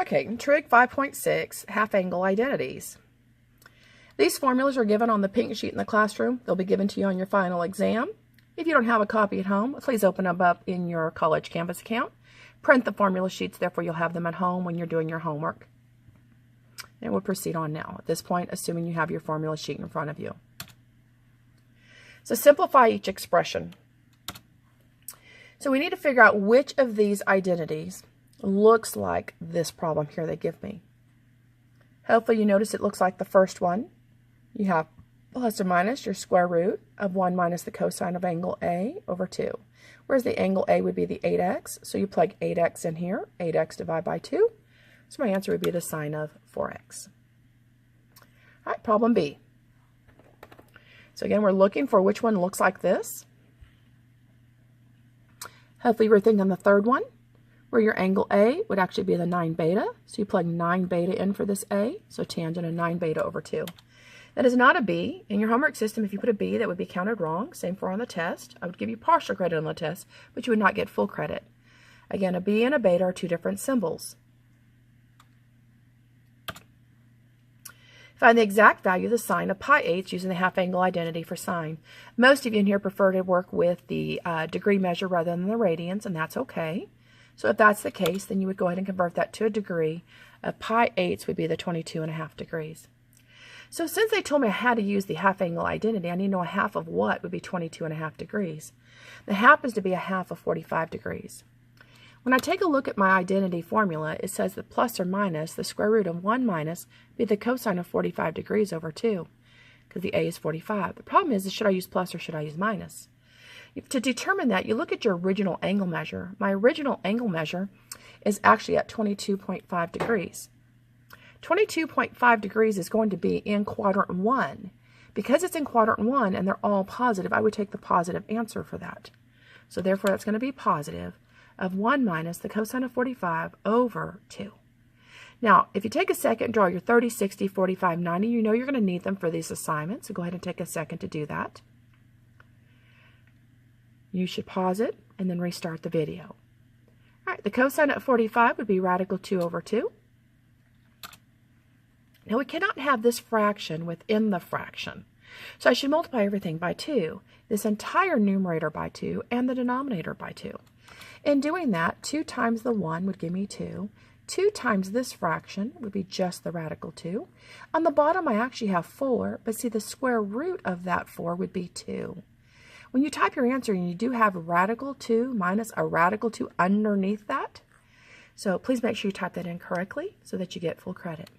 Okay, in Trig 5.6, half-angle identities. These formulas are given on the pink sheet in the classroom. They'll be given to you on your final exam. If you don't have a copy at home, please open them up in your College Canvas account. Print the formula sheets, therefore you'll have them at home when you're doing your homework. And we'll proceed on now. At this point, assuming you have your formula sheet in front of you. So simplify each expression. So we need to figure out which of these identities looks like this problem here they give me. Hopefully you notice it looks like the first one. You have plus or minus your square root of 1 minus the cosine of angle A over 2. Whereas the angle A would be the 8x, so you plug 8x in here, 8x divided by 2. So my answer would be the sine of 4x. All right, problem B. So again, we're looking for which one looks like this. Hopefully we're thinking the third one, where your angle A would actually be the 9 beta. So you plug 9 beta in for this A, so tangent of 9 beta over 2. That is not a B. In your homework system, if you put a B, that would be counted wrong. Same for on the test. I would give you partial credit on the test, but you would not get full credit. Again, a B and a beta are two different symbols. Find the exact value of the sine of pi eighths using the half-angle identity for sine. Most of you in here prefer to work with the degree measure rather than the radians, and that's okay. So if that's the case, then you would go ahead and convert that to a degree. Pi eighths would be the 22.5 degrees. So since they told me I had to use the half-angle identity, I need to know a half of what would be 22.5 degrees. The happens to be a half of 45 degrees. When I take a look at my identity formula, it says that plus or minus the square root of 1 minus be the cosine of 45 degrees over 2, because the A is 45. The problem is, should I use plus or should I use minus? To determine that, you look at your original angle measure. My original angle measure is actually at 22.5 degrees. 22.5 degrees is going to be in quadrant 1. Because it's in quadrant 1 and they're all positive, I would take the positive answer for that. So therefore, that's going to be positive of 1 minus the cosine of 45 over 2. Now, if you take a second and draw your 30, 60, 45, 90, you know you're going to need them for these assignments, so go ahead and take a second to do that. You should pause it and then restart the video. All right, the cosine of 45 would be radical 2 over 2. Now, we cannot have this fraction within the fraction, so I should multiply everything by 2, this entire numerator by 2, and the denominator by 2. In doing that, 2 times the 1 would give me 2. 2 times this fraction would be just the radical 2. On the bottom, I actually have 4, but see, the square root of that 4 would be 2. When you type your answer, you do have radical 2 minus a radical 2 underneath that. So please make sure you type that in correctly so that you get full credit.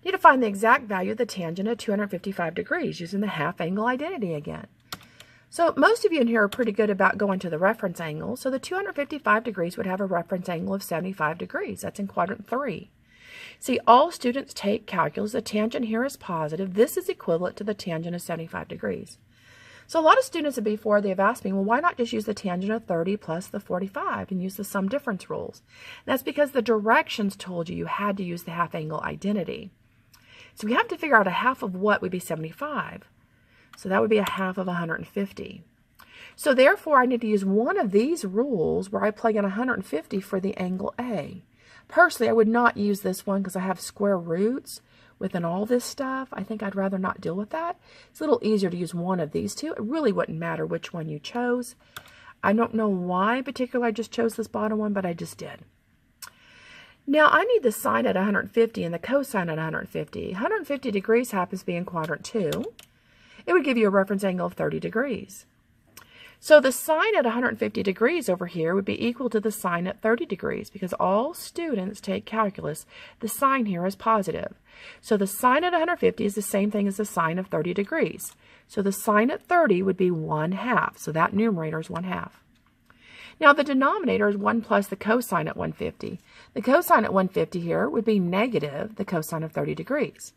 Need to find the exact value of the tangent of 255 degrees using the half-angle identity again. So most of you in here are pretty good about going to the reference angle. So the 255 degrees would have a reference angle of 75 degrees. That's in quadrant 3. See, all students take calculus. The tangent here is positive. This is equivalent to the tangent of 75 degrees. So a lot of students before, they've asked me, well, why not just use the tangent of 30 plus the 45 and use the sum difference rules? And that's because the directions told you you had to use the half-angle identity. So we have to figure out a half of what would be 75. So that would be a half of 150. So therefore, I need to use one of these rules where I plug in 150 for the angle A. Personally, I would not use this one because I have square roots within all this stuff. I think I'd rather not deal with that. It's a little easier to use one of these two. It really wouldn't matter which one you chose. I don't know why in particular I just chose this bottom one, but I just did. Now, I need the sine at 150 and the cosine at 150. 150 degrees happens to be in quadrant 2. It would give you a reference angle of 30 degrees. So the sine at 150 degrees over here would be equal to the sine at 30 degrees because all students take calculus. The sine here is positive. So the sine at 150 is the same thing as the sine of 30 degrees. So the sine at 30 would be 1/2. So that numerator is 1/2. Now the denominator is 1 plus the cosine at 150. The cosine at 150 here would be negative the cosine of 30 degrees.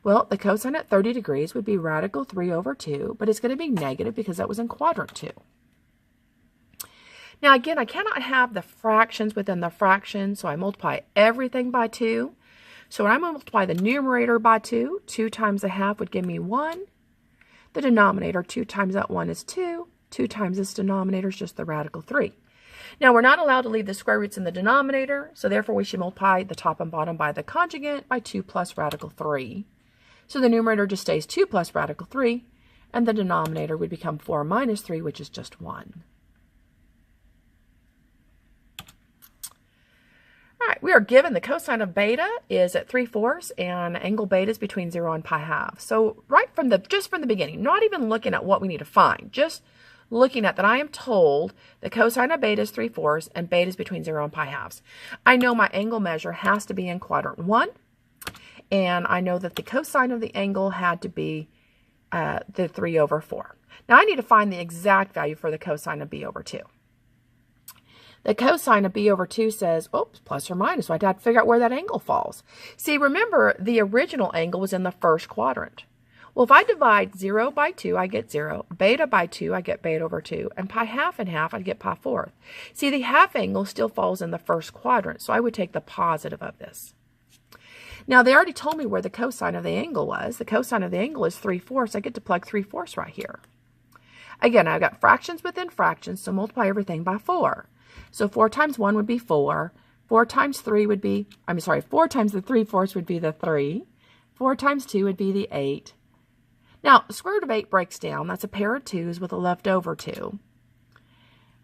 Well, the cosine at 30 degrees would be radical 3 over 2, but it's going to be negative because that was in quadrant 2. Now again, I cannot have the fractions within the fraction, so I multiply everything by 2. So when I multiply the numerator by 2, 2 times a half would give me 1. The denominator, 2 times that 1 is 2. 2 times this denominator is just the radical 3. Now, we're not allowed to leave the square roots in the denominator, so therefore we should multiply the top and bottom by the conjugate by 2 plus radical 3. So the numerator just stays 2 plus radical 3, and the denominator would become 4 minus 3, which is just 1. All right, we are given the cosine of beta is at 3/4 and angle beta is between 0 and pi half. So just from the beginning, not even looking at what we need to find, just looking at that I am told the cosine of beta is 3/4 and beta is between 0 and pi halves. I know my angle measure has to be in quadrant 1, and I know that the cosine of the angle had to be the 3/4. Now I need to find the exact value for the cosine of b over 2. The cosine of b over 2 says, oops, plus or minus, so I have to figure out where that angle falls. See, remember, the original angle was in the first quadrant. Well, if I divide 0 by 2, I get 0. Beta by 2, I get beta over 2. And pi half and half, I get pi fourth. See, the half angle still falls in the first quadrant, so I would take the positive of this. Now, they already told me where the cosine of the angle was. The cosine of the angle is 3/4. I get to plug 3/4 right here. Again, I've got fractions within fractions, so multiply everything by 4. So 4 times 1 would be 4. 4 times 3 would be, 4 times the 3/4 would be the 3. 4 times 2 would be the 8. Now, the square root of 8 breaks down. That's a pair of 2's with a leftover 2.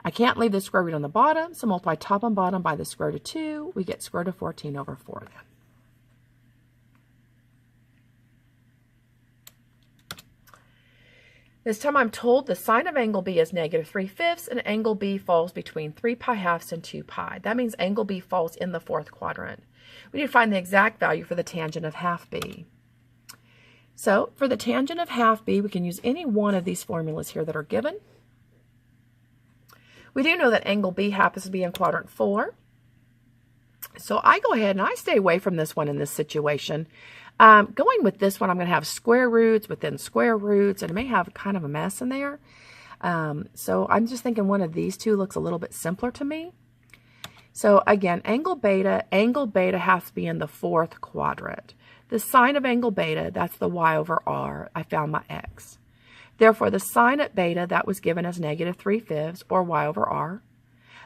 I can't leave the square root on the bottom, so multiply top and bottom by the square root of 2. We get square root of 14 over 4 then. This time I'm told the sine of angle B is -3/5 and angle B falls between 3 pi halves and 2 pi. That means angle B falls in the fourth quadrant. We need to find the exact value for the tangent of half B. So for the tangent of half B, we can use any one of these formulas here that are given. We do know that angle B happens to be in quadrant 4. So I go ahead and I stay away from this one in this situation. Going with this one, I'm going to have square roots within square roots, and it may have kind of a mess in there. So I'm just thinking one of these two looks a little bit simpler to me. So again, angle beta has to be in the fourth quadrant. The sine of angle beta, that's the y over r. I found my x. Therefore, the sine at beta, that was given as -3/5 or y over r.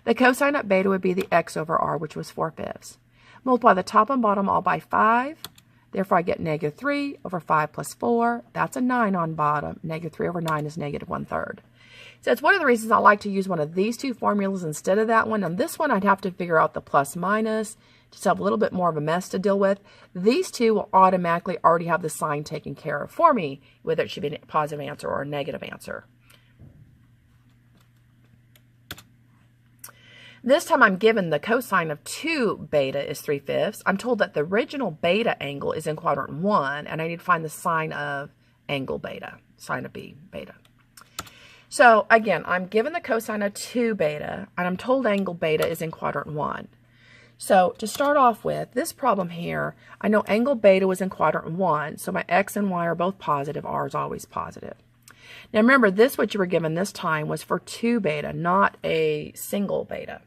The cosine at beta would be the x over r, which was 4/5. Multiply the top and bottom all by 5. Therefore, I get -3 over 5 plus 4. That's a 9 on bottom. -3 over 9 is -1/3. So it's one of the reasons I like to use one of these two formulas instead of that one. On this one, I'd have to figure out the plus minus, just have a little bit more of a mess to deal with. These two will automatically already have the sign taken care of for me, whether it should be a positive answer or a negative answer. This time I'm given the cosine of 2 beta is 3/5. I'm told that the original beta angle is in quadrant 1, and I need to find the sine of angle beta, sine of B beta. So again, I'm given the cosine of 2 beta, and I'm told angle beta is in quadrant 1. So to start off with, this problem here, I know angle beta was in quadrant 1, so my x and y are both positive, r is always positive. Now remember, this, what you were given this time, was for 2 beta, not a single beta.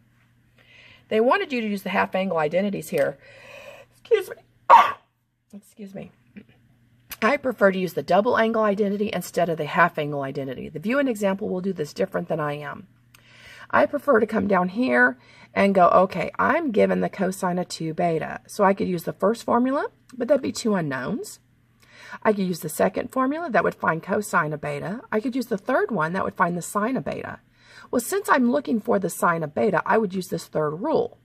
They wanted you to use the half angle identities here. Excuse me. Excuse me. I prefer to use the double angle identity instead of the half angle identity. The viewing example will do this different than I am. I prefer to come down here and go, okay, I'm given the cosine of 2 beta. So I could use the first formula, but that'd be 2 unknowns. I could use the second formula, that would find cosine of beta. I could use the third one, that would find the sine of beta. Well, since I'm looking for the sine of beta, I would use this third rule.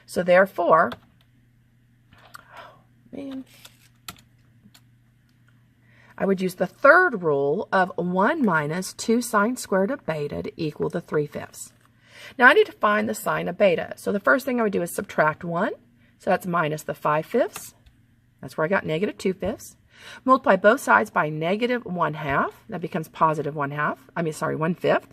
So therefore, I would use the third rule of 1 minus 2 sine squared of beta to equal the 3/5. Now I need to find the sine of beta. So the first thing I would do is subtract 1. So that's minus the 5/5. That's where I got -2/5. Multiply both sides by -1/2. That becomes positive 1/5.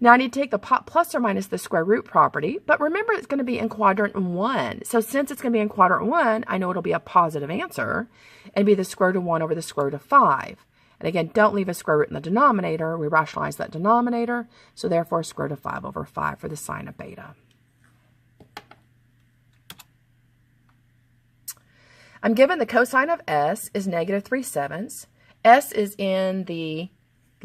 Now I need to take the plus or minus the square root property, but remember it's going to be in quadrant 1. So since it's going to be in quadrant 1, I know it'll be a positive answer and be the square root of 1 over the square root of 5. And again, don't leave a square root in the denominator. We rationalize that denominator, so therefore square root of 5 over 5 for the sine of beta. I'm given the cosine of s is -3/7. S is in the,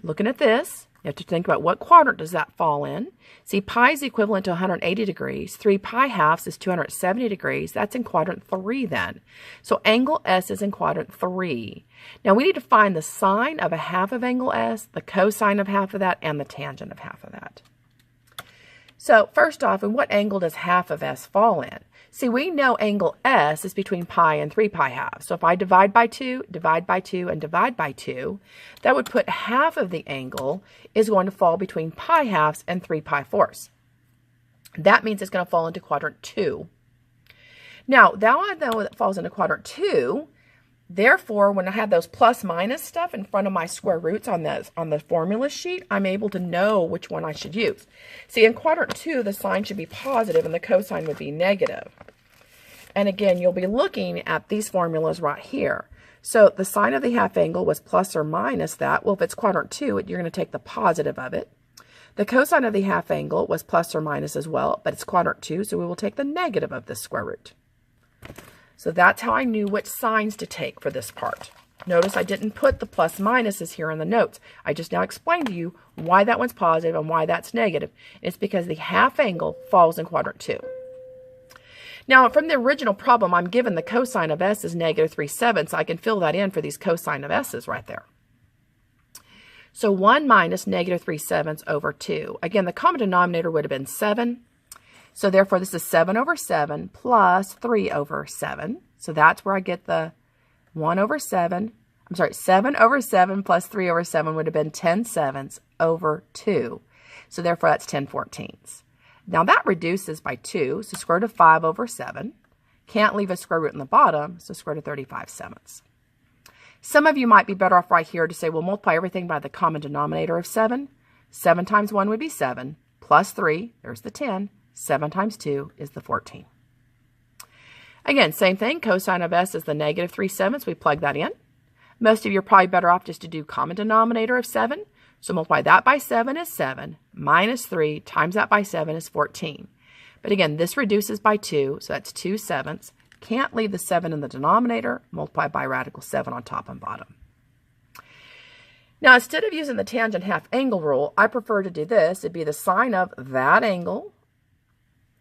looking at this, You have to think about what quadrant does that fall in. See, pi is equivalent to 180 degrees. 3 pi halves is 270 degrees. That's in quadrant 3 then. So angle S is in quadrant 3. Now we need to find the sine of a half of angle S, the cosine of half of that, and the tangent of half of that. So first off, in what angle does half of S fall in? See, we know angle S is between pi and 3 pi halves. So if I divide by 2, divide by 2, and divide by 2, that would put half of the angle is going to fall between pi halves and 3 pi fourths. That means it's going to fall into quadrant 2. Now I know it falls into quadrant 2. Therefore, when I have those plus minus stuff in front of my square roots on the formula sheet, I'm able to know which one I should use. See, in quadrant 2, the sign should be positive and the cosine would be negative. And again, you'll be looking at these formulas right here. So the sine of the half angle was plus or minus that. Well, if it's quadrant 2, you're going to take the positive of it. The cosine of the half angle was plus or minus as well, but it's quadrant 2, so we will take the negative of this square root. So that's how I knew which signs to take for this part. Notice I didn't put the plus minuses here in the notes. I just now explained to you why that one's positive and why that's negative. It's because the half angle falls in quadrant 2. Now, from the original problem, I'm given the cosine of S is negative 3/7, so I can fill that in for these cosine of S's right there. So 1 minus negative 3/7 over 2. Again, the common denominator would have been 7. So therefore, this is 7 over 7 plus 3 over 7. So that's where I get the 7 over 7 plus 3 over 7 would have been 10/7 over 2. So therefore, that's 10/14. Now that reduces by 2, so square root of 5 over 7. Can't leave a square root in the bottom, so square root of 35/7. Some of you might be better off right here to say, well, multiply everything by the common denominator of 7. 7 times 1 would be 7, plus 3, there's the 10. 7 times 2 is the 14. Again, same thing. Cosine of S is the negative 3/7. We plug that in. Most of you are probably better off just to do common denominator of 7. So multiply that by 7 is 7, minus 3 times that by 7 is 14. But again, this reduces by 2, so that's 2/7. Can't leave the 7 in the denominator. Multiply by radical 7 on top and bottom. Now, instead of using the tangent half angle rule, I prefer to do this. It'd be the sine of that angle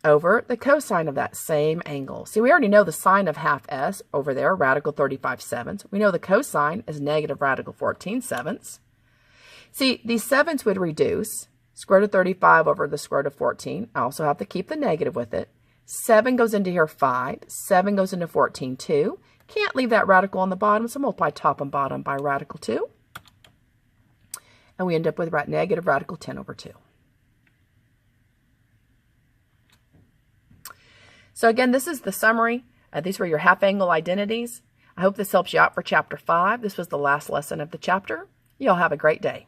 over the cosine of that same angle. See, we already know the sine of half S over there, radical 35/7. We know the cosine is negative radical 14/7. See, these 7s would reduce. Square root of 35 over the square root of 14. I also have to keep the negative with it. 7 goes into here 5. 7 goes into 14, 2. Can't leave that radical on the bottom, so multiply top and bottom by radical 2. And we end up with negative radical 10 over 2. So again, this is the summary. These were your half angle identities. I hope this helps you out for chapter 5. This was the last lesson of the chapter. You all have a great day.